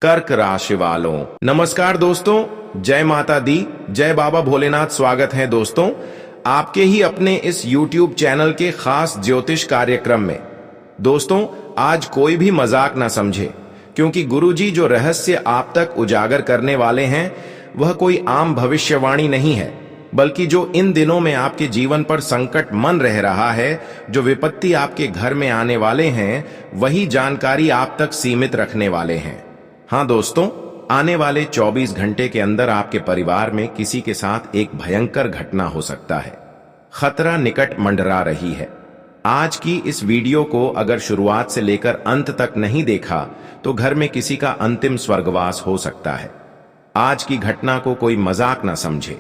कर्क राशि वालों, नमस्कार दोस्तों। जय माता दी, जय बाबा भोलेनाथ। स्वागत है दोस्तों आपके ही अपने इस YouTube चैनल के खास ज्योतिष कार्यक्रम में। दोस्तों, आज कोई भी मजाक ना समझे, क्योंकि गुरुजी जो रहस्य आप तक उजागर करने वाले हैं वह कोई आम भविष्यवाणी नहीं है, बल्कि जो इन दिनों में आपके जीवन पर संकट मन रह रहा है, जो विपत्ति आपके घर में आने वाले हैं, वही जानकारी आप तक सीमित रखने वाले हैं। हाँ दोस्तों, आने वाले 24 घंटे के अंदर आपके परिवार में किसी के साथ एक भयंकर घटना हो सकता है। खतरा निकट मंडरा रही है। आज की इस वीडियो को अगर शुरुआत से लेकर अंत तक नहीं देखा तो घर में किसी का अंतिम स्वर्गवास हो सकता है। आज की घटना को कोई मजाक ना समझे,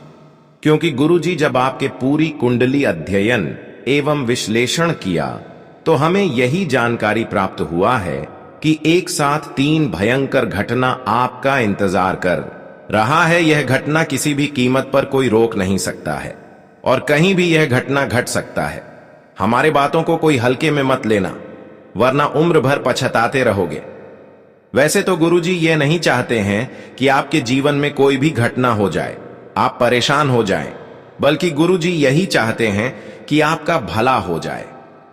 क्योंकि गुरुजी जब आपके पूरी कुंडली अध्ययन एवं विश्लेषण किया तो हमें यही जानकारी प्राप्त हुआ है कि एक साथ 3 भयंकर घटना आपका इंतजार कर रहा है। यह घटना किसी भी कीमत पर कोई रोक नहीं सकता है और कहीं भी यह घटना घट सकता है। हमारे बातों को कोई हल्के में मत लेना, वरना उम्र भर पछताते रहोगे। वैसे तो गुरुजी ये नहीं चाहते हैं कि आपके जीवन में कोई भी घटना हो जाए, आप परेशान हो जाएं, बल्कि गुरुजी यही चाहते हैं कि आपका भला हो जाए।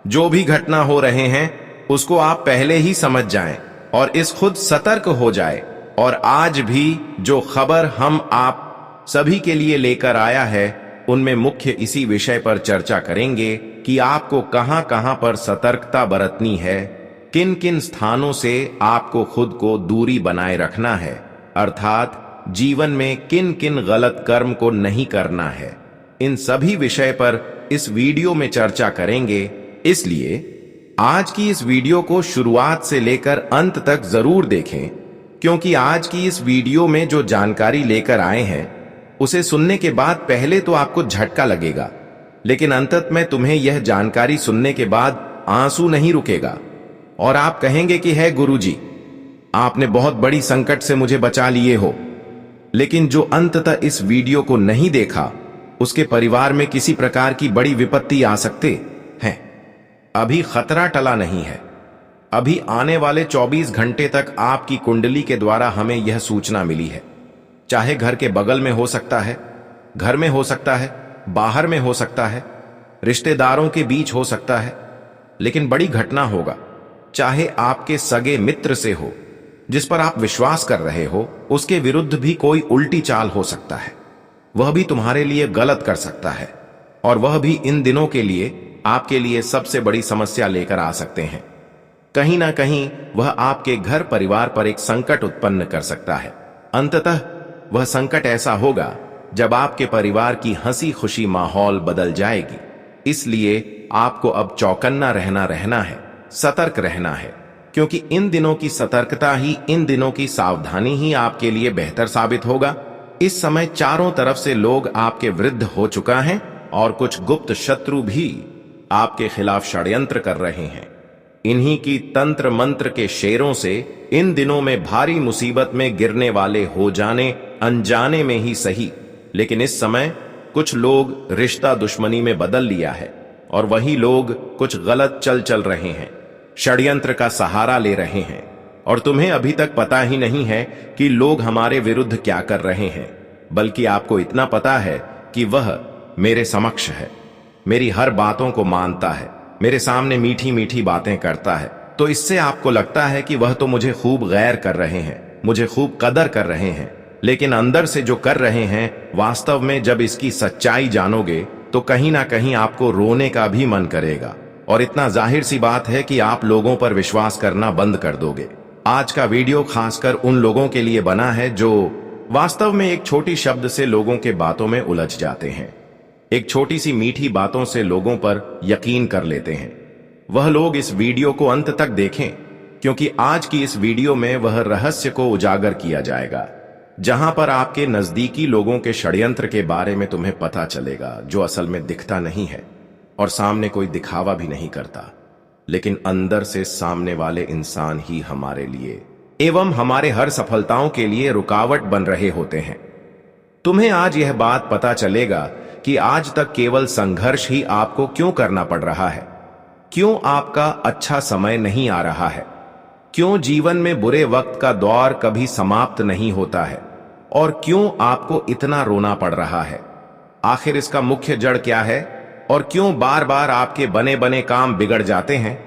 जो भी घटना हो रहे हैं उसको आप पहले ही समझ जाएं और इस खुद सतर्क हो जाए। और आज भी जो खबर हम आप सभी के लिए लेकर आया है, उनमें मुख्य इसी विषय पर चर्चा करेंगे कि आपको कहां कहां पर सतर्कता बरतनी है, किन किन स्थानों से आपको खुद को दूरी बनाए रखना है, अर्थात जीवन में किन किन गलत कर्म को नहीं करना है। इन सभी विषय पर इस वीडियो में चर्चा करेंगे। इसलिए आज की इस वीडियो को शुरुआत से लेकर अंत तक जरूर देखें, क्योंकि आज की इस वीडियो में जो जानकारी लेकर आए हैं उसे सुनने के बाद पहले तो आपको झटका लगेगा, लेकिन अंतत में तुम्हें यह जानकारी सुनने के बाद आंसू नहीं रुकेगा और आप कहेंगे कि है गुरुजी, आपने बहुत बड़ी संकट से मुझे बचा लिए हो। लेकिन जो अंततः इस वीडियो को नहीं देखा उसके परिवार में किसी प्रकार की बड़ी विपत्ति आ सकते हैं। अभी खतरा टला नहीं है। अभी आने वाले 24 घंटे तक आपकी कुंडली के द्वारा हमें यह सूचना मिली है। चाहे घर के बगल में हो सकता है, घर में हो सकता है, बाहर में हो सकता है, रिश्तेदारों के बीच हो सकता है, लेकिन बड़ी घटना होगा। चाहे आपके सगे मित्र से हो, जिस पर आप विश्वास कर रहे हो, उसके विरुद्ध भी कोई उल्टी चाल हो सकता है। वह भी तुम्हारे लिए गलत कर सकता है और वह भी इन दिनों के लिए आपके लिए सबसे बड़ी समस्या लेकर आ सकते हैं। कहीं ना कहीं वह आपके घर परिवार पर एक संकट उत्पन्न कर सकता है। अंततः वह संकट ऐसा होगा जब आपके परिवार की हंसी खुशी माहौल बदल जाएगी। इसलिए आपको अब चौकन्ना रहना है, सतर्क रहना है, क्योंकि इन दिनों की सतर्कता ही, इन दिनों की सावधानी ही आपके लिए बेहतर साबित होगा। इस समय चारों तरफ से लोग आपके विरुद्ध हो चुका है और कुछ गुप्त शत्रु भी आपके खिलाफ षड्यंत्र कर रहे हैं। इन्हीं की तंत्र मंत्र के शेरों से इन दिनों में भारी मुसीबत में गिरने वाले हो जाने अनजाने में ही सही, लेकिन इस समय कुछ लोग रिश्ता दुश्मनी में बदल लिया है और वही लोग कुछ गलत चल रहे हैं, षड्यंत्र का सहारा ले रहे हैं और तुम्हें अभी तक पता ही नहीं है कि लोग हमारे विरुद्ध क्या कर रहे हैं, बल्कि आपको इतना पता है कि वह मेरे समक्ष है, मेरी हर बातों को मानता है, मेरे सामने मीठी मीठी बातें करता है। तो इससे आपको लगता है कि वह तो मुझे खूब गैर कर रहे हैं, मुझे खूब कदर कर रहे हैं, लेकिन अंदर से जो कर रहे हैं, वास्तव में जब इसकी सच्चाई जानोगे तो कहीं ना कहीं आपको रोने का भी मन करेगा और इतना जाहिर सी बात है कि आप लोगों पर विश्वास करना बंद कर दोगे। आज का वीडियो खासकर उन लोगों के लिए बना है जो वास्तव में एक छोटी शब्द से लोगों के बातों में उलझ जाते हैं, एक छोटी सी मीठी बातों से लोगों पर यकीन कर लेते हैं। वह लोग इस वीडियो को अंत तक देखें, क्योंकि आज की इस वीडियो में वह रहस्य को उजागर किया जाएगा, जहां पर आपके नजदीकी लोगों के षड्यंत्र के बारे में तुम्हें पता चलेगा, जो असल में दिखता नहीं है और सामने कोई दिखावा भी नहीं करता, लेकिन अंदर से सामने वाले इंसान ही हमारे लिए एवं हमारे हर सफलताओं के लिए रुकावट बन रहे होते हैं। तुम्हें आज यह बात पता चलेगा कि आज तक केवल संघर्ष ही आपको क्यों करना पड़ रहा है, क्यों आपका अच्छा समय नहीं आ रहा है, क्यों जीवन में बुरे वक्त का दौर कभी समाप्त नहीं होता है और क्यों आपको इतना रोना पड़ रहा है? आखिर इसका मुख्य जड़ क्या है और क्यों बार बार आपके बने बने काम बिगड़ जाते हैं?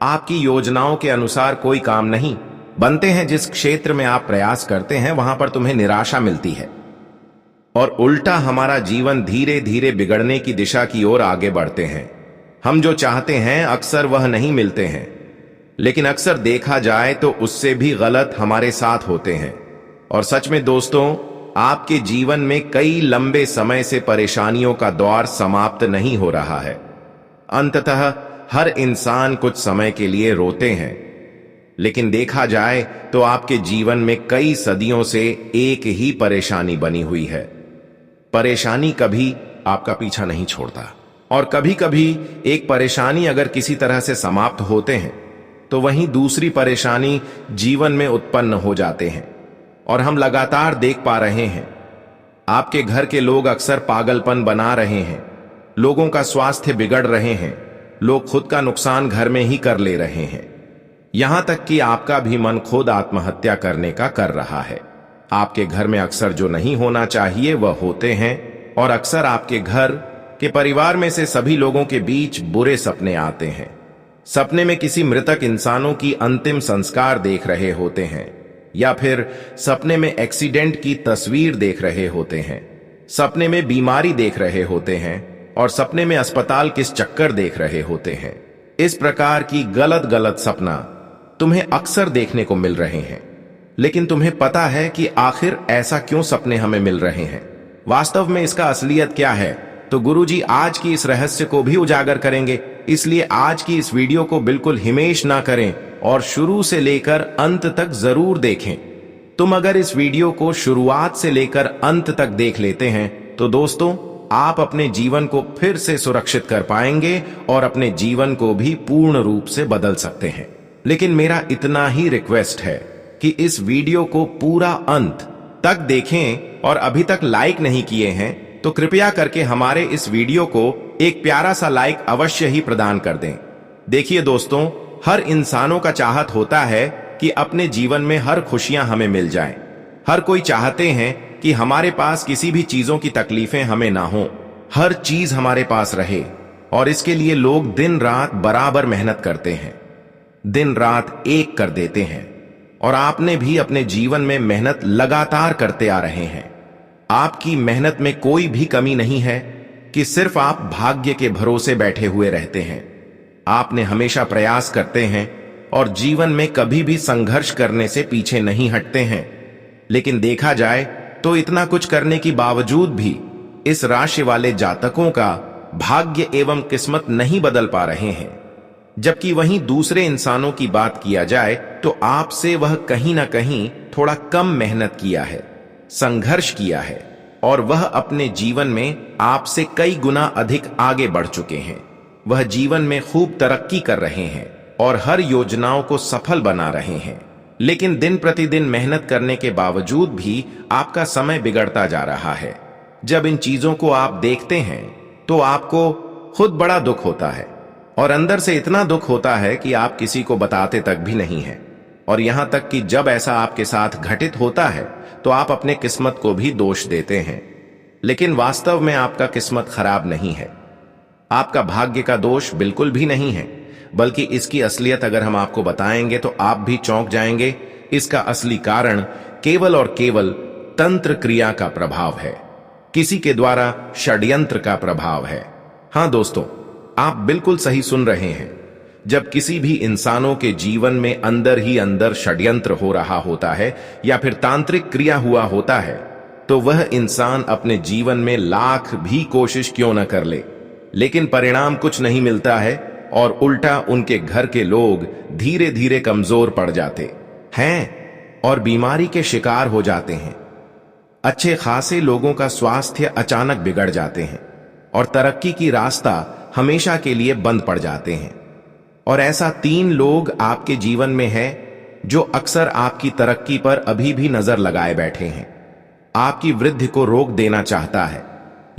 आपकी योजनाओं के अनुसार कोई काम नहीं बनते हैं। जिस क्षेत्र में आप प्रयास करते हैं वहां पर तुम्हें निराशा मिलती है और उल्टा हमारा जीवन धीरे धीरे बिगड़ने की दिशा की ओर आगे बढ़ते हैं। हम जो चाहते हैं अक्सर वह नहीं मिलते हैं, लेकिन अक्सर देखा जाए तो उससे भी गलत हमारे साथ होते हैं। और सच में दोस्तों, आपके जीवन में कई लंबे समय से परेशानियों का दौर समाप्त नहीं हो रहा है। अंततः हर इंसान कुछ समय के लिए रोते हैं, लेकिन देखा जाए तो आपके जीवन में कई सदियों से एक ही परेशानी बनी हुई है। परेशानी कभी आपका पीछा नहीं छोड़ता और कभी कभी एक परेशानी अगर किसी तरह से समाप्त होते हैं तो वहीं दूसरी परेशानी जीवन में उत्पन्न हो जाते हैं। और हम लगातार देख पा रहे हैं आपके घर के लोग अक्सर पागलपन बना रहे हैं, लोगों का स्वास्थ्य बिगड़ रहे हैं, लोग खुद का नुकसान घर में ही कर ले रहे हैं, यहां तक कि आपका भी मन खुद आत्महत्या करने का कर रहा है। आपके घर में अक्सर जो नहीं होना चाहिए वह होते हैं और अक्सर आपके घर के परिवार में से सभी लोगों के बीच बुरे सपने आते हैं। सपने में किसी मृतक इंसानों की अंतिम संस्कार देख रहे होते हैं या फिर सपने में एक्सीडेंट की तस्वीर देख रहे होते हैं, सपने में बीमारी देख रहे होते हैं और सपने में अस्पताल किस चक्कर देख रहे होते हैं। इस प्रकार की गलत गलत सपना तुम्हें अक्सर देखने को मिल रहे हैं, लेकिन तुम्हें पता है कि आखिर ऐसा क्यों सपने हमें मिल रहे हैं? वास्तव में इसका असलियत क्या है? तो गुरुजी आज की इस रहस्य को भी उजागर करेंगे, इसलिए आज की इस वीडियो को बिल्कुल हिमेश ना करें और शुरू से लेकर अंत तक जरूर देखें। तुम अगर इस वीडियो को शुरुआत से लेकर अंत तक देख लेते हैं तो दोस्तों, आप अपने जीवन को फिर से सुरक्षित कर पाएंगे और अपने जीवन को भी पूर्ण रूप से बदल सकते हैं। लेकिन मेरा इतना ही रिक्वेस्ट है कि इस वीडियो को पूरा अंत तक देखें और अभी तक लाइक नहीं किए हैं तो कृपया करके हमारे इस वीडियो को एक प्यारा सा लाइक अवश्य ही प्रदान कर दें। देखिए दोस्तों, हर इंसानों का चाहत होता है कि अपने जीवन में हर खुशियां हमें मिल जाएं। हर कोई चाहते हैं कि हमारे पास किसी भी चीजों की तकलीफें हमें ना हो, हर चीज हमारे पास रहे। और इसके लिए लोग दिन रात बराबर मेहनत करते हैं, दिन रात एक कर देते हैं। और आपने भी अपने जीवन में मेहनत लगातार करते आ रहे हैं। आपकी मेहनत में कोई भी कमी नहीं है कि सिर्फ आप भाग्य के भरोसे बैठे हुए रहते हैं। आपने हमेशा प्रयास करते हैं और जीवन में कभी भी संघर्ष करने से पीछे नहीं हटते हैं। लेकिन देखा जाए तो इतना कुछ करने के बावजूद भी इस राशि वाले जातकों का भाग्य एवं किस्मत नहीं बदल पा रहे हैं। जबकि वहीं दूसरे इंसानों की बात किया जाए तो आपसे वह कहीं ना कहीं थोड़ा कम मेहनत किया है, संघर्ष किया है और वह अपने जीवन में आपसे कई गुना अधिक आगे बढ़ चुके हैं। वह जीवन में खूब तरक्की कर रहे हैं और हर योजनाओं को सफल बना रहे हैं। लेकिन दिन प्रतिदिन मेहनत करने के बावजूद भी आपका समय बिगड़ता जा रहा है। जब इन चीजों को आप देखते हैं तो आपको खुद बड़ा दुख होता है और अंदर से इतना दुख होता है कि आप किसी को बताते तक भी नहीं हैं। और यहां तक कि जब ऐसा आपके साथ घटित होता है तो आप अपने किस्मत को भी दोष देते हैं। लेकिन वास्तव में आपका किस्मत खराब नहीं है, आपका भाग्य का दोष बिल्कुल भी नहीं है, बल्कि इसकी असलियत अगर हम आपको बताएंगे तो आप भी चौंक जाएंगे। इसका असली कारण केवल और केवल तंत्र क्रिया का प्रभाव है, किसी के द्वारा षड्यंत्र का प्रभाव है। हां दोस्तों, आप बिल्कुल सही सुन रहे हैं। जब किसी भी इंसानों के जीवन में अंदर ही अंदर षड्यंत्र हो रहा होता है या फिर तांत्रिक क्रिया हुआ होता है तो वह इंसान अपने जीवन में लाख भी कोशिश क्यों न कर ले, लेकिन परिणाम कुछ नहीं मिलता है और उल्टा उनके घर के लोग धीरे धीरे कमजोर पड़ जाते हैं और बीमारी के शिकार हो जाते हैं। अच्छे खासे लोगों का स्वास्थ्य अचानक बिगड़ जाते हैं और तरक्की की रास्ता हमेशा के लिए बंद पड़ जाते हैं। और ऐसा 3 लोग आपके जीवन में है जो अक्सर आपकी तरक्की पर अभी भी नजर लगाए बैठे हैं, आपकी वृद्धि को रोक देना चाहता है।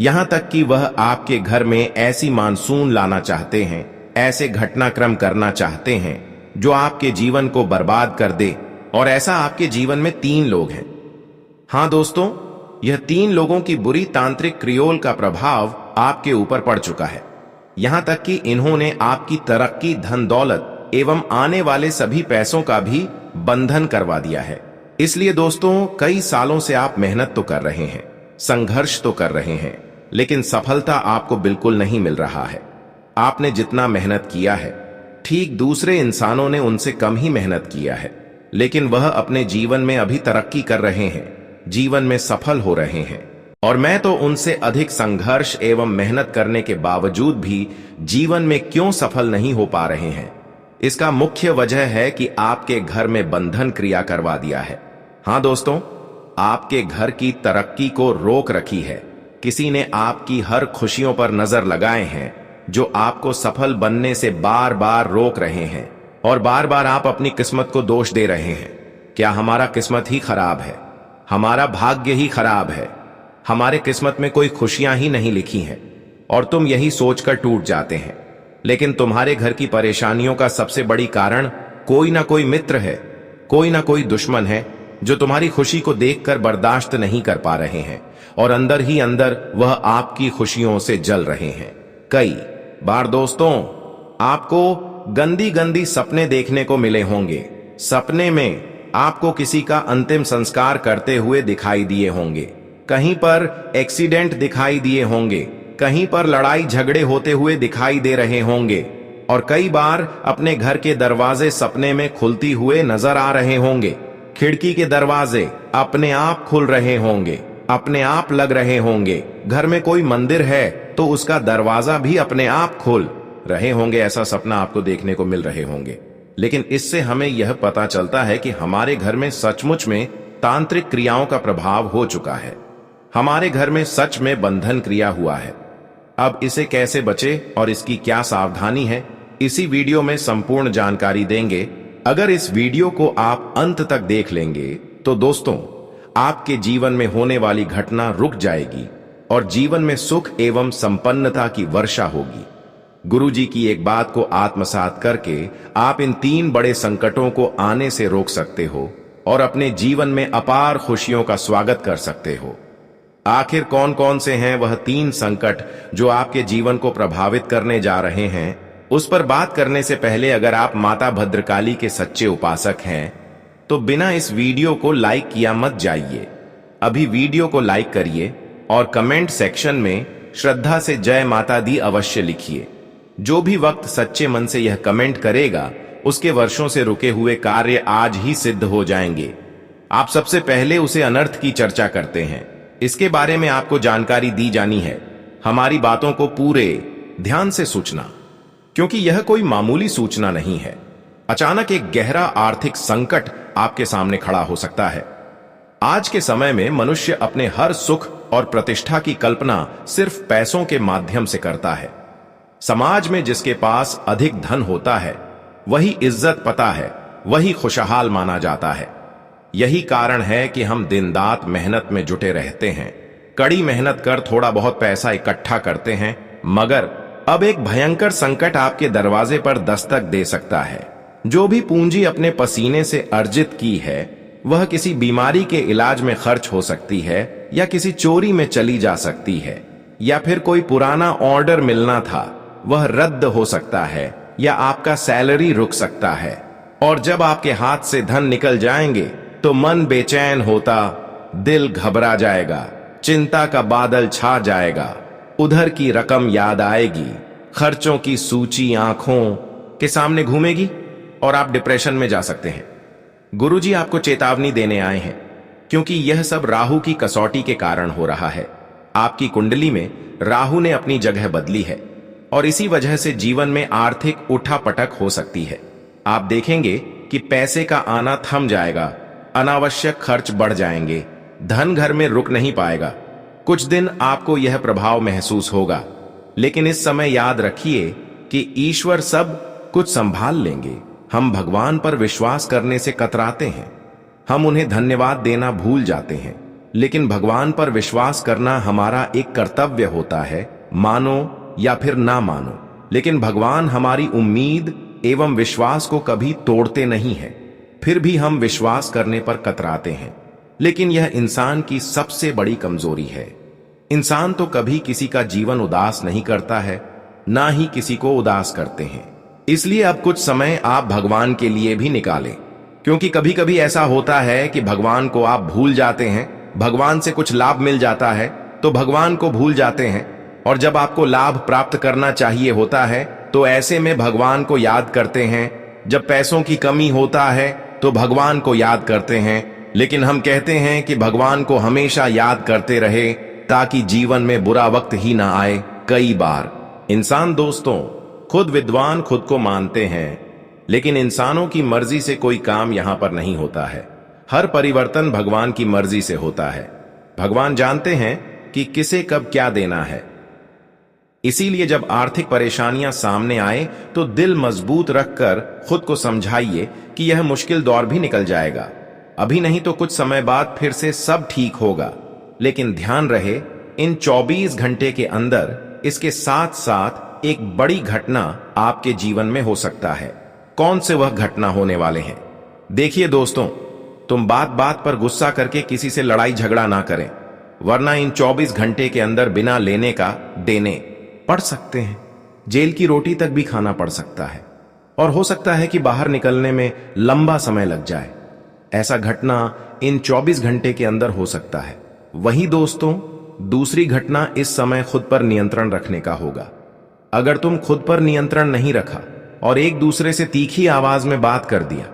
यहां तक कि वह आपके घर में ऐसी मानसून लाना चाहते हैं, ऐसे घटनाक्रम करना चाहते हैं जो आपके जीवन को बर्बाद कर दे, और ऐसा आपके जीवन में 3 लोग हैं। हां दोस्तों, यह 3 लोगों की बुरी तांत्रिक क्रियोल का प्रभाव आपके ऊपर पड़ चुका है। यहां तक कि इन्होंने आपकी तरक्की, धन दौलत एवं आने वाले सभी पैसों का भी बंधन करवा दिया है। इसलिए दोस्तों, कई सालों से आप मेहनत तो कर रहे हैं, संघर्ष तो कर रहे हैं, लेकिन सफलता आपको बिल्कुल नहीं मिल रहा है। आपने जितना मेहनत किया है, ठीक दूसरे इंसानों ने उनसे कम ही मेहनत किया है, लेकिन वह अपने जीवन में अभी तरक्की कर रहे हैं, जीवन में सफल हो रहे हैं, और मैं तो उनसे अधिक संघर्ष एवं मेहनत करने के बावजूद भी जीवन में क्यों सफल नहीं हो पा रहे हैं। इसका मुख्य वजह है कि आपके घर में बंधन क्रिया करवा दिया है। हां दोस्तों, आपके घर की तरक्की को रोक रखी है। किसी ने आपकी हर खुशियों पर नजर लगाए हैं, जो आपको सफल बनने से बार बार रोक रहे हैं, और बार बार आप अपनी किस्मत को दोष दे रहे हैं। क्या हमारा किस्मत ही खराब है? हमारा भाग्य ही खराब है? हमारे किस्मत में कोई खुशियां ही नहीं लिखी हैं? और तुम यही सोचकर टूट जाते हैं। लेकिन तुम्हारे घर की परेशानियों का सबसे बड़ी कारण कोई ना कोई मित्र है, कोई ना कोई दुश्मन है, जो तुम्हारी खुशी को देखकर बर्दाश्त नहीं कर पा रहे हैं, और अंदर ही अंदर वह आपकी खुशियों से जल रहे हैं। कई बार दोस्तों, आपको गंदी गंदी सपने देखने को मिले होंगे। सपने में आपको किसी का अंतिम संस्कार करते हुए दिखाई दिए होंगे, कहीं पर एक्सीडेंट दिखाई दिए होंगे, कहीं पर लड़ाई झगड़े होते हुए दिखाई दे रहे होंगे, और कई बार अपने घर के दरवाजे सपने में खुलती हुए नजर आ रहे होंगे। खिड़की के दरवाजे अपने आप खुल रहे होंगे, अपने आप लग रहे होंगे। घर में कोई मंदिर है तो उसका दरवाजा भी अपने आप खुल रहे होंगे। ऐसा सपना आपको देखने को मिल रहे होंगे। लेकिन इससे हमें यह पता चलता है कि हमारे घर में सचमुच में तांत्रिक क्रियाओं का प्रभाव हो चुका है। हमारे घर में सच में बंधन क्रिया हुआ है। अब इसे कैसे बचे और इसकी क्या सावधानी है, इसी वीडियो में संपूर्ण जानकारी देंगे। अगर इस वीडियो को आप अंत तक देख लेंगे तो दोस्तों, आपके जीवन में होने वाली घटना रुक जाएगी और जीवन में सुख एवं संपन्नता की वर्षा होगी। गुरुजी की एक बात को आत्मसात करके आप इन 3 बड़े संकटों को आने से रोक सकते हो और अपने जीवन में अपार खुशियों का स्वागत कर सकते हो। आखिर कौन कौन से हैं वह 3 संकट जो आपके जीवन को प्रभावित करने जा रहे हैं, उस पर बात करने से पहले अगर आप माता भद्रकाली के सच्चे उपासक हैं तो बिना इस वीडियो को लाइक किया मत जाइए। अभी वीडियो को लाइक करिए और कमेंट सेक्शन में श्रद्धा से जय माता दी अवश्य लिखिए। जो भी वक्त सच्चे मन से यह कमेंट करेगा, उसके वर्षों से रुके हुए कार्य आज ही सिद्ध हो जाएंगे। आप सबसे पहले उसे अनर्थ की चर्चा करते हैं। इसके बारे में आपको जानकारी दी जानी है। हमारी बातों को पूरे ध्यान से सूचना, क्योंकि यह कोई मामूली सूचना नहीं है। अचानक एक गहरा आर्थिक संकट आपके सामने खड़ा हो सकता है। आज के समय में मनुष्य अपने हर सुख और प्रतिष्ठा की कल्पना सिर्फ पैसों के माध्यम से करता है। समाज में जिसके पास अधिक धन होता है, वही इज्जत पता है, वही खुशहाल माना जाता है। यही कारण है कि हम दिन रात मेहनत में जुटे रहते हैं, कड़ी मेहनत कर थोड़ा बहुत पैसा इकट्ठा करते हैं। मगर अब एक भयंकर संकट आपके दरवाजे पर दस्तक दे सकता है। जो भी पूंजी अपने पसीने से अर्जित की है, वह किसी बीमारी के इलाज में खर्च हो सकती है, या किसी चोरी में चली जा सकती है, या फिर कोई पुराना ऑर्डर मिलना था वह रद्द हो सकता है, या आपका सैलरी रुक सकता है। और जब आपके हाथ से धन निकल जाएंगे तो मन बेचैन होता, दिल घबरा जाएगा, चिंता का बादल छा जाएगा, उधर की रकम याद आएगी, खर्चों की सूची आंखों के सामने घूमेगी और आप डिप्रेशन में जा सकते हैं। गुरुजी आपको चेतावनी देने आए हैं, क्योंकि यह सब राहु की कसौटी के कारण हो रहा है। आपकी कुंडली में राहु ने अपनी जगह बदली है और इसी वजह से जीवन में आर्थिक उठापटक हो सकती है। आप देखेंगे कि पैसे का आना थम जाएगा, अनावश्यक खर्च बढ़ जाएंगे, धन घर में रुक नहीं पाएगा। कुछ दिन आपको यह प्रभाव महसूस होगा, लेकिन इस समय याद रखिए कि ईश्वर सब कुछ संभाल लेंगे। हम भगवान पर विश्वास करने से कतराते हैं, हम उन्हें धन्यवाद देना भूल जाते हैं, लेकिन भगवान पर विश्वास करना हमारा एक कर्तव्य होता है। मानो या फिर ना मानो, लेकिन भगवान हमारी उम्मीद एवं विश्वास को कभी तोड़ते नहीं है, फिर भी हम विश्वास करने पर कतराते हैं। लेकिन यह इंसान की सबसे बड़ी कमजोरी है। इंसान तो कभी किसी का जीवन उदास नहीं करता है, ना ही किसी को उदास करते हैं। इसलिए अब कुछ समय आप भगवान के लिए भी निकालें, क्योंकि कभी कभी ऐसा होता है कि भगवान को आप भूल जाते हैं। भगवान से कुछ लाभ मिल जाता है तो भगवान को भूल जाते हैं, और जब आपको लाभ प्राप्त करना चाहिए होता है तो ऐसे में भगवान को याद करते हैं। जब पैसों की कमी होता है तो भगवान को याद करते हैं। लेकिन हम कहते हैं कि भगवान को हमेशा याद करते रहे ताकि जीवन में बुरा वक्त ही ना आए। कई बार इंसान दोस्तों खुद विद्वान खुद को मानते हैं, लेकिन इंसानों की मर्जी से कोई काम यहां पर नहीं होता है। हर परिवर्तन भगवान की मर्जी से होता है। भगवान जानते हैं कि किसे कब क्या देना है। इसीलिए जब आर्थिक परेशानियां सामने आए तो दिल मजबूत रखकर खुद को समझाइए कि यह मुश्किल दौर भी निकल जाएगा। अभी नहीं तो कुछ समय बाद फिर से सब ठीक होगा। लेकिन ध्यान रहे, इन 24 घंटे के अंदर इसके साथ साथ एक बड़ी घटना आपके जीवन में हो सकता है। कौन से वह घटना होने वाले हैं? देखिए दोस्तों, तुम बात बात पर गुस्सा करके किसी से लड़ाई झगड़ा ना करें, वरना इन 24 घंटे के अंदर बिना लेने का देने पड़ सकते हैं। जेल की रोटी तक भी खाना पड़ सकता है, और हो सकता है कि बाहर निकलने में लंबा समय लग जाए। ऐसा घटना इन 24 घंटे के अंदर हो सकता है। वहीं दोस्तों, दूसरी घटना इस समय खुद पर नियंत्रण रखने का होगा। अगर तुम खुद पर नियंत्रण नहीं रखा और एक दूसरे से तीखी आवाज में बात कर दिया,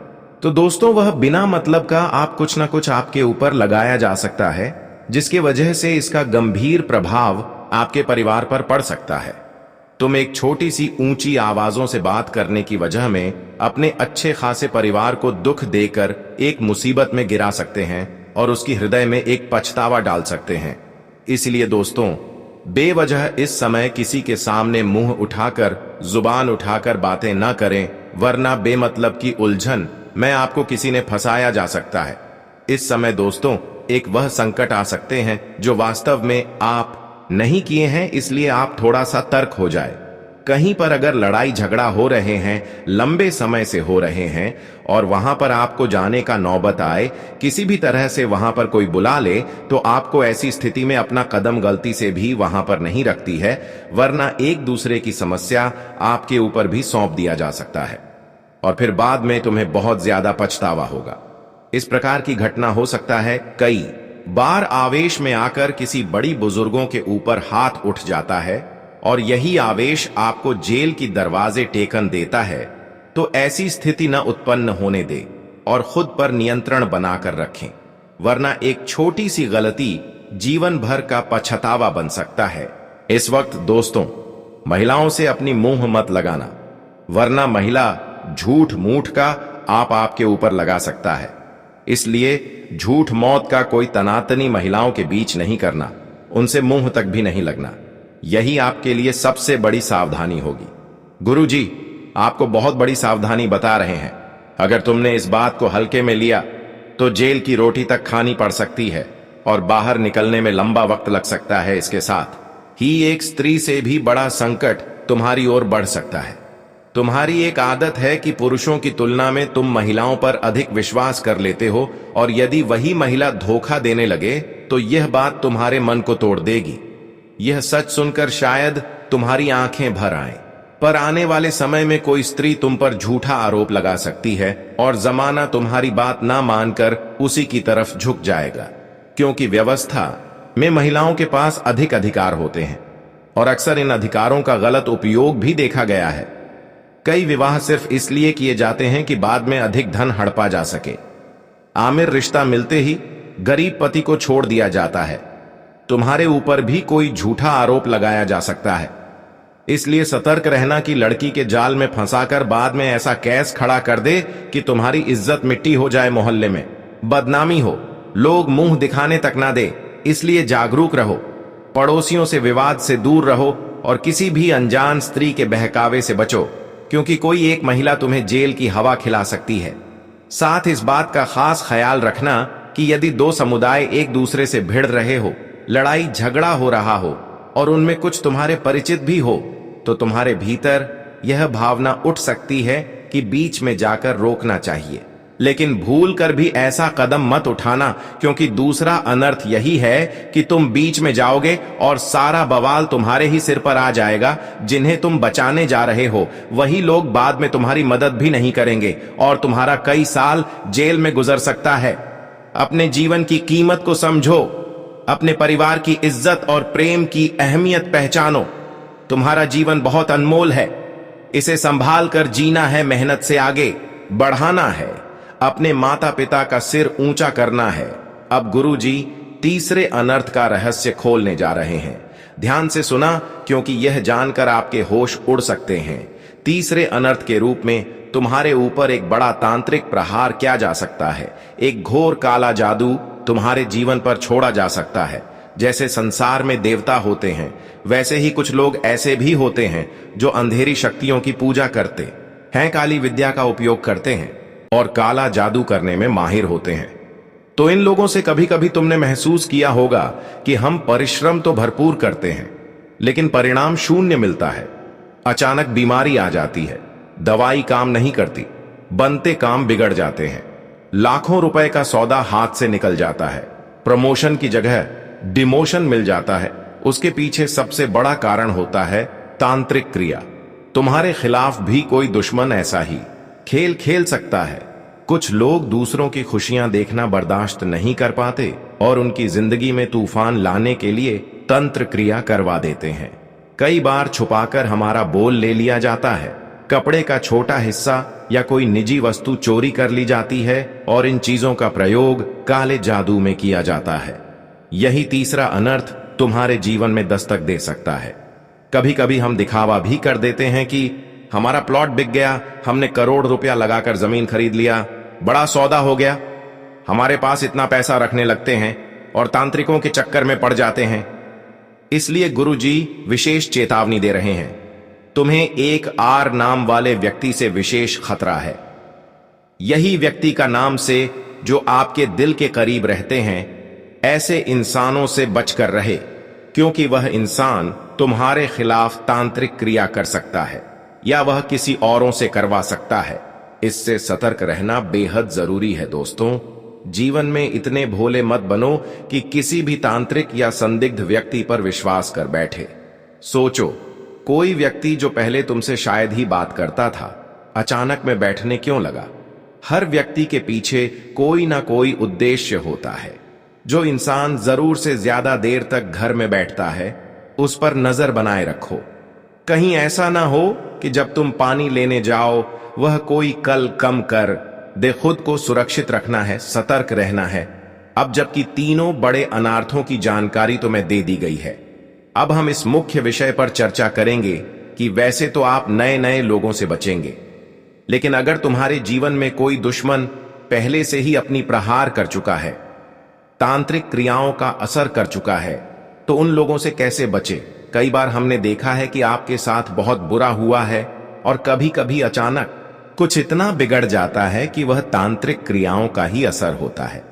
तो दोस्तों वह बिना मतलब का आप कुछ ना कुछ आपके ऊपर लगाया जा सकता है, जिसकी वजह से इसका गंभीर प्रभाव आपके परिवार पर पड़ सकता है। तुम एक छोटी सी ऊंची आवाजों से बात करने की वजह में अपने अच्छे खासे परिवार को दुख देकर एक मुसीबत में गिरा सकते हैं और उसकी हृदय में एक पछतावा डाल सकते हैं। इसलिए दोस्तों, बेवजह इस समय किसी के सामने मुंह उठाकर, जुबान उठाकर बातें ना करें, वरना बेमतलब की उलझन में आपको किसी ने फंसाया जा सकता है। इस समय दोस्तों एक वह संकट आ सकते हैं जो वास्तव में आप नहीं किए हैं, इसलिए आप थोड़ा सा तर्क हो जाए। कहीं पर अगर लड़ाई झगड़ा हो रहे हैं, लंबे समय से हो रहे हैं, और वहां पर आपको जाने का नौबत आए, किसी भी तरह से वहां पर कोई बुला ले, तो आपको ऐसी स्थिति में अपना कदम गलती से भी वहां पर नहीं रखती है, वरना एक दूसरे की समस्या आपके ऊपर भी सौंप दिया जा सकता है और फिर बाद में तुम्हें बहुत ज्यादा पछतावा होगा। इस प्रकार की घटना हो सकता है। कई बार आवेश में आकर किसी बड़ी बुजुर्गों के ऊपर हाथ उठ जाता है, और यही आवेश आपको जेल की दरवाजे टेकन देता है। तो ऐसी स्थिति न उत्पन्न होने दे और खुद पर नियंत्रण बनाकर रखें, वरना एक छोटी सी गलती जीवन भर का पछतावा बन सकता है। इस वक्त दोस्तों महिलाओं से अपनी मुंह मत लगाना, वरना महिला झूठ मूठ का आपके ऊपर लगा सकता है। इसलिए झूठ मौत का कोई तनातनी महिलाओं के बीच नहीं करना, उनसे मुंह तक भी नहीं लगना। यही आपके लिए सबसे बड़ी सावधानी होगी। गुरुजी आपको बहुत बड़ी सावधानी बता रहे हैं। अगर तुमने इस बात को हल्के में लिया तो जेल की रोटी तक खानी पड़ सकती है और बाहर निकलने में लंबा वक्त लग सकता है। इसके साथ ही एक स्त्री से भी बड़ा संकट तुम्हारी ओर बढ़ सकता है। तुम्हारी एक आदत है कि पुरुषों की तुलना में तुम महिलाओं पर अधिक विश्वास कर लेते हो, और यदि वही महिला धोखा देने लगे तो यह बात तुम्हारे मन को तोड़ देगी। यह सच सुनकर शायद तुम्हारी आंखें भर आएं, पर आने वाले समय में कोई स्त्री तुम पर झूठा आरोप लगा सकती है और जमाना तुम्हारी बात ना मानकर उसी की तरफ झुक जाएगा, क्योंकि व्यवस्था में महिलाओं के पास अधिक अधिकार होते हैं और अक्सर इन अधिकारों का गलत उपयोग भी देखा गया है। कई विवाह सिर्फ इसलिए किए जाते हैं कि बाद में अधिक धन हड़पा जा सके। आमिर रिश्ता मिलते ही गरीब पति को छोड़ दिया जाता है। तुम्हारे ऊपर भी कोई झूठा आरोप लगाया जा सकता है। इसलिए सतर्क रहना कि लड़की के जाल में फंसाकर बाद में ऐसा केस खड़ा कर दे कि तुम्हारी इज्जत मिट्टी हो जाए, मोहल्ले में बदनामी हो, लोग मुंह दिखाने तक ना दे। इसलिए जागरूक रहो, पड़ोसियों से विवाद से दूर रहो और किसी भी अनजान स्त्री के बहकावे से बचो, क्योंकि कोई एक महिला तुम्हें जेल की हवा खिला सकती है। साथ इस बात का खास ख्याल रखना कि यदि दो समुदाय एक दूसरे से भिड़ रहे हो, लड़ाई झगड़ा हो रहा हो और उनमें कुछ तुम्हारे परिचित भी हो, तो तुम्हारे भीतर यह भावना उठ सकती है कि बीच में जाकर रोकना चाहिए, लेकिन भूल कर भी ऐसा कदम मत उठाना, क्योंकि दूसरा अनर्थ यही है कि तुम बीच में जाओगे और सारा बवाल तुम्हारे ही सिर पर आ जाएगा। जिन्हें तुम बचाने जा रहे हो वही लोग बाद में तुम्हारी मदद भी नहीं करेंगे और तुम्हारा कई साल जेल में गुजर सकता है। अपने जीवन की कीमत को समझो, अपने परिवार की इज्जत और प्रेम की अहमियत पहचानो। तुम्हारा जीवन बहुत अनमोल है, इसे संभाल कर जीना है, मेहनत से आगे बढ़ाना है, अपने माता पिता का सिर ऊंचा करना है। अब गुरुजी तीसरे अनर्थ का रहस्य खोलने जा रहे हैं। ध्यान से सुना, क्योंकि यह जानकर आपके होश उड़ सकते हैं। तीसरे अनर्थ के रूप में तुम्हारे ऊपर एक बड़ा तांत्रिक प्रहार किया जा सकता है। एक घोर काला जादू तुम्हारे जीवन पर छोड़ा जा सकता है। जैसे संसार में देवता होते हैं, वैसे ही कुछ लोग ऐसे भी होते हैं जो अंधेरी शक्तियों की पूजा करते हैं, काली विद्या का उपयोग करते हैं और काला जादू करने में माहिर होते हैं। तो इन लोगों से कभी कभी तुमने महसूस किया होगा कि हम परिश्रम तो भरपूर करते हैं, लेकिन परिणाम शून्य मिलता है। अचानक बीमारी आ जाती है, दवाई काम नहीं करती, बनते काम बिगड़ जाते हैं, लाखों रुपए का सौदा हाथ से निकल जाता है, प्रमोशन की जगह डिमोशन मिल जाता है। उसके पीछे सबसे बड़ा कारण होता है तांत्रिक क्रिया। तुम्हारे खिलाफ भी कोई दुश्मन ऐसा ही खेल खेल सकता है। कुछ लोग दूसरों की खुशियां देखना बर्दाश्त नहीं कर पाते और उनकी जिंदगी में तूफान लाने के लिए तंत्र क्रिया करवा देते हैं। कई बार छुपाकर हमारा बोल ले लिया जाता है, कपड़े का छोटा हिस्सा या कोई निजी वस्तु चोरी कर ली जाती है और इन चीजों का प्रयोग काले जादू में किया जाता है। यही तीसरा अनर्थ तुम्हारे जीवन में दस्तक दे सकता है। कभी कभी हम दिखावा भी कर देते हैं कि हमारा प्लॉट बिक गया, हमने करोड़ रुपया लगाकर जमीन खरीद लिया, बड़ा सौदा हो गया। हमारे पास इतना पैसा रखने लगते हैं और तांत्रिकों के चक्कर में पड़ जाते हैं। इसलिए गुरुजी विशेष चेतावनी दे रहे हैं, तुम्हें एक आर नाम वाले व्यक्ति से विशेष खतरा है। यही व्यक्ति का नाम से जो आपके दिल के करीब रहते हैं, ऐसे इंसानों से बचकर रहे, क्योंकि वह इंसान तुम्हारे खिलाफ तांत्रिक क्रिया कर सकता है या वह किसी औरों से करवा सकता है। इससे सतर्क रहना बेहद जरूरी है। दोस्तों, जीवन में इतने भोले मत बनो कि किसी भी तांत्रिक या संदिग्ध व्यक्ति पर विश्वास कर बैठे। सोचो, कोई व्यक्ति जो पहले तुमसे शायद ही बात करता था, अचानक में बैठने क्यों लगा? हर व्यक्ति के पीछे कोई ना कोई उद्देश्य होता है। जो इंसान जरूर से ज्यादा देर तक घर में बैठता है, उस पर नजर बनाए रखो। कहीं ऐसा ना हो कि जब तुम पानी लेने जाओ वह कोई कल कम कर दे। खुद को सुरक्षित रखना है, सतर्क रहना है। अब जबकि तीनों बड़े अनार्थों की जानकारी तुम्हें दे दी गई है, अब हम इस मुख्य विषय पर चर्चा करेंगे कि वैसे तो आप नए नए लोगों से बचेंगे, लेकिन अगर तुम्हारे जीवन में कोई दुश्मन पहले से ही अपनी प्रहार कर चुका है, तांत्रिक क्रियाओं का असर कर चुका है, तो उन लोगों से कैसे बचे? कई बार हमने देखा है कि आपके साथ बहुत बुरा हुआ है और कभी कभी अचानक कुछ इतना बिगड़ जाता है कि वह तांत्रिक क्रियाओं का ही असर होता है।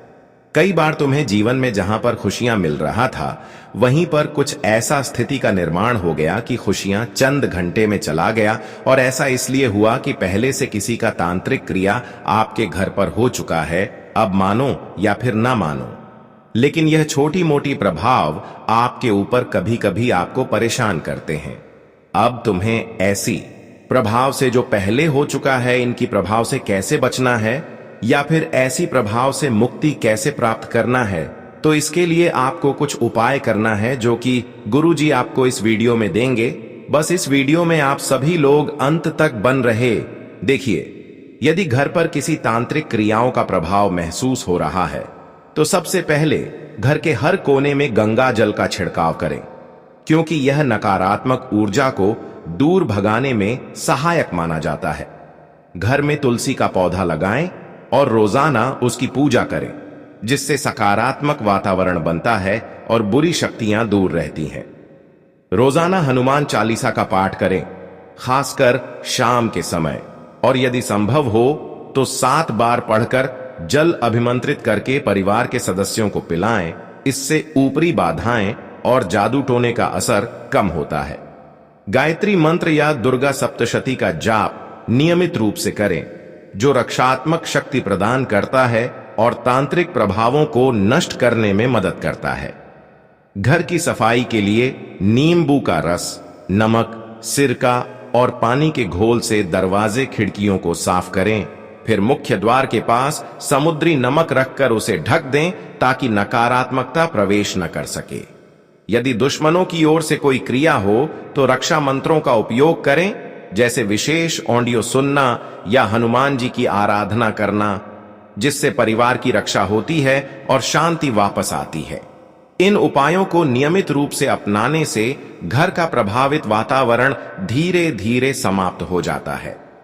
कई बार तुम्हें जीवन में जहां पर खुशियां मिल रहा था, वहीं पर कुछ ऐसा स्थिति का निर्माण हो गया कि खुशियां चंद घंटे में चला गया। और ऐसा इसलिए हुआ कि पहले से किसी का तांत्रिक क्रिया आपके घर पर हो चुका है। अब मानो या फिर ना मानो, लेकिन यह छोटी मोटी प्रभाव आपके ऊपर कभी कभी आपको परेशान करते हैं। अब तुम्हें ऐसी प्रभाव से जो पहले हो चुका है, इनकी प्रभाव से कैसे बचना है या फिर ऐसी प्रभाव से मुक्ति कैसे प्राप्त करना है, तो इसके लिए आपको कुछ उपाय करना है जो कि गुरुजी आपको इस वीडियो में देंगे। बस इस वीडियो में आप सभी लोग अंत तक बन रहे। देखिए, यदि घर पर किसी तांत्रिक क्रियाओं का प्रभाव महसूस हो रहा है, तो सबसे पहले घर के हर कोने में गंगा जल का छिड़काव करें, क्योंकि यह नकारात्मक ऊर्जा को दूर भगाने में सहायक माना जाता है। घर में तुलसी का पौधा लगाएं और रोजाना उसकी पूजा करें, जिससे सकारात्मक वातावरण बनता है और बुरी शक्तियां दूर रहती हैं। रोजाना हनुमान चालीसा का पाठ करें, खासकर शाम के समय, और यदि संभव हो तो 7 बार पढ़कर जल अभिमंत्रित करके परिवार के सदस्यों को पिलाएं। इससे ऊपरी बाधाएं और जादू टोने का असर कम होता है। गायत्री मंत्र या दुर्गा सप्तशती का जाप नियमित रूप से करें, जो रक्षात्मक शक्ति प्रदान करता है और तांत्रिक प्रभावों को नष्ट करने में मदद करता है। घर की सफाई के लिए नींबू का रस, नमक, सिरका और पानी के घोल से दरवाजे खिड़कियों को साफ करें। फिर मुख्य द्वार के पास समुद्री नमक रखकर उसे ढक दें ताकि नकारात्मकता प्रवेश न कर सके। यदि दुश्मनों की ओर से कोई क्रिया हो तो रक्षा मंत्रों का उपयोग करें, जैसे विशेष ऑडियो सुनना या हनुमान जी की आराधना करना, जिससे परिवार की रक्षा होती है और शांति वापस आती है। इन उपायों को नियमित रूप से अपनाने से घर का प्रभावित वातावरण धीरे धीरे समाप्त हो जाता है।